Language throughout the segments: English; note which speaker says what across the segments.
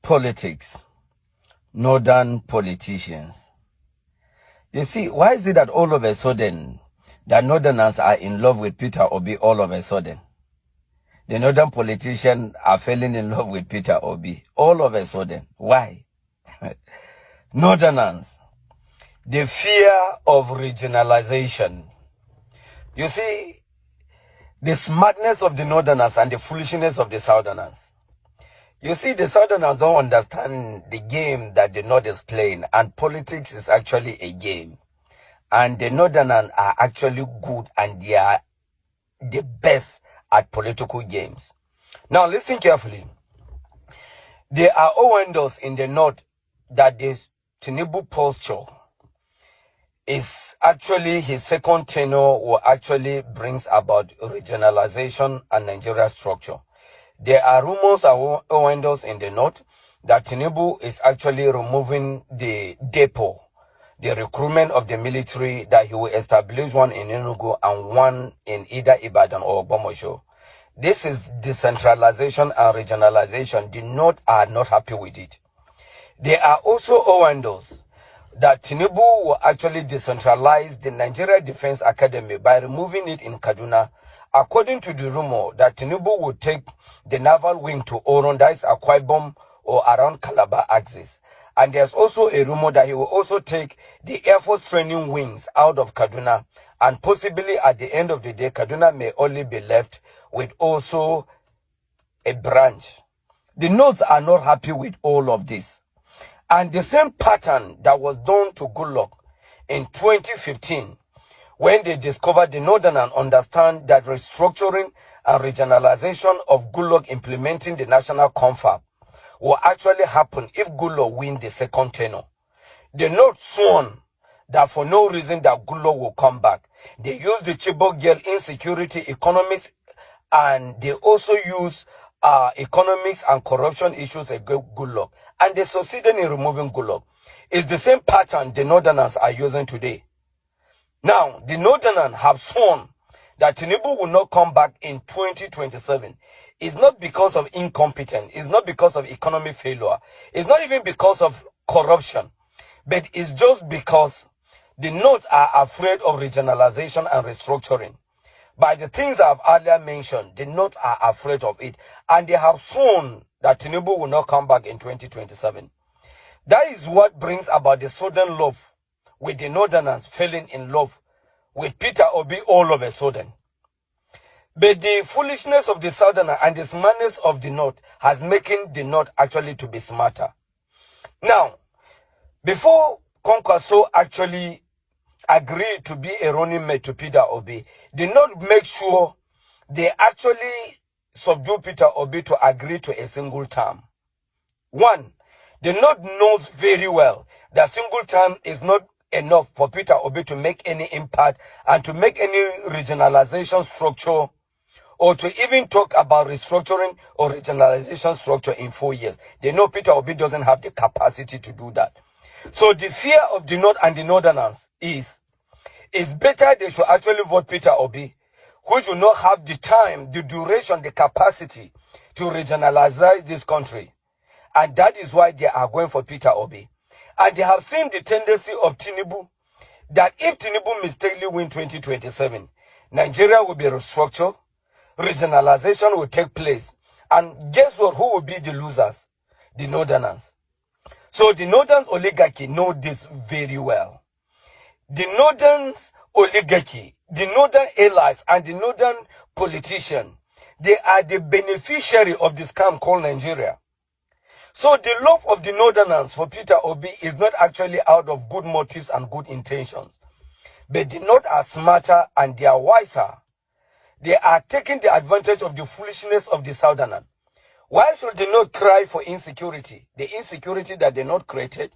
Speaker 1: politics, northern politicians. You see, why is it that all of a sudden the northerners are in love with Peter Obi all of a sudden? The northern politicians are falling in love with Peter Obi all of a sudden. Why? Northerners, the fear of regionalization. You see, the smartness of the northerners and the foolishness of the southerners. You see, the southerners don't understand the game that the north is playing, and politics is actually a game. And the northerners are actually good, and they are the best at political games. Now, listen carefully. There are windows in the north that this Tinubu posture is actually his second tenure will actually brings about regionalization and Nigeria structure. There are rumors and windows in the north that Tinubu is actually removing the depot, the recruitment of the military, that he will establish one in Enugu and one in either Ibadan or Ogbomoso. This is decentralization and regionalization. The north are not happy with it. There are also windows that Tinubu will actually decentralize the Nigeria Defense Academy by removing it in Kaduna. According to the rumor that Tinubu will take the naval wing to Oron, that is Akwa Ibom or around Calabar axis. And there's also a rumor that he will also take the Air Force training wings out of Kaduna. And possibly at the end of the day, Kaduna may only be left with also a branch. The Norths are not happy with all of this. And the same pattern that was done to Goodluck in 2015, when they discovered the Northern and understand that restructuring and regionalization of Goodluck implementing the national confab will actually happen if Goodluck win the second tenure. The North sworn that for no reason that Goodluck will come back. They use the Chibok girl insecurity economics, and they also use economics and corruption issues against Goodluck. And they succeeded in removing Goodluck. It's the same pattern the Northerners are using today. Now, the Northerners have sworn that Tinubu will not come back in 2027. It's not because of incompetence. It's not because of economic failure. It's not even because of corruption. But it's just because the North are afraid of regionalization and restructuring. By the things I've earlier mentioned, the North are afraid of it. And they have sworn that Tinubu will not come back in 2027. That is what brings about the Southern love, with the Northerners falling in love with Peter Obi all of a sudden. But the foolishness of the Southerner and the smartness of the North has making the North actually to be smarter. Now, before Kwankwaso actually agreed to be a running mate to Peter Obi, the North make sure they actually subdue Peter Obi to agree to a single term. One, the North knows very well that single term is not enough for Peter Obi to make any impact and to make any regionalization structure, or to even talk about restructuring or regionalization structure in 4 years. They know Peter Obi doesn't have the capacity to do that. So the fear of the North and the Northerners is, it's better they should actually vote Peter Obi, which will not have the time, the duration, the capacity to regionalize this country. And that is why they are going for Peter Obi. And they have seen the tendency of Tinubu, that if Tinubu mistakenly win 2027, Nigeria will be restructured, regionalization will take place. And guess what? Who will be the losers? The Northerners. So the Northern oligarchy know this very well. The Northern oligarchy, the Northern allies, and the Northern politicians, they are the beneficiary of this scam called Nigeria. So the love of the Northerners for Peter Obi is not actually out of good motives and good intentions. But the North are smarter and they are wiser. They are taking the advantage of the foolishness of the Southerners. Why should they not cry for insecurity? The insecurity that they not created.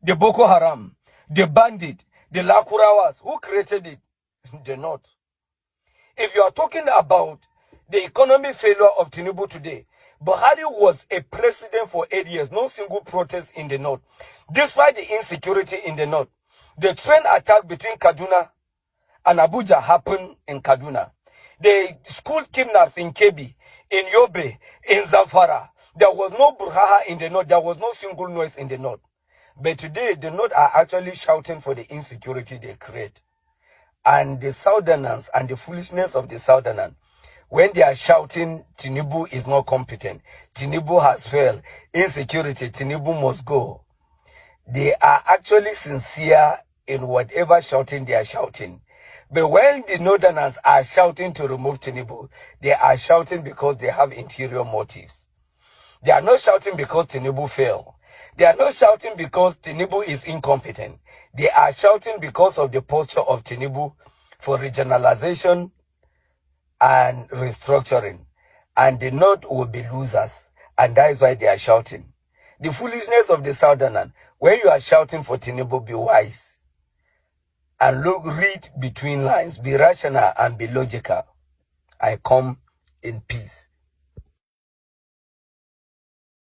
Speaker 1: The Boko Haram, the bandit, the Lakurawas, who created it? The North. If you are talking about the economic failure of Tinubu today, Buhari was a president for 8 years, no single protest in the North. Despite the insecurity in the North, the train attack between Kaduna and Abuja happened in Kaduna. The school kidnaps in Kebbi, in Yobe, in Zamfara, There was no brouhaha in the North. There was no single noise in the North. But today, the North are actually shouting for the insecurity they create. And the Southerners and the foolishness of the Southerners, when they are shouting, Tinubu is not competent, Tinubu has failed, insecurity, Tinubu must go. They are actually sincere in whatever shouting they are shouting. But when the Northerners are shouting to remove Tinubu, they are shouting because they have interior motives. They are not shouting because Tinubu failed. They are not shouting because Tinubu is incompetent. They are shouting because of the posture of Tinubu for regionalization and restructuring. And the North will be losers. And that is why they are shouting. The foolishness of the Southerners, when you are shouting for Tinubu, be wise. And read between lines, be rational and be logical. I come in peace.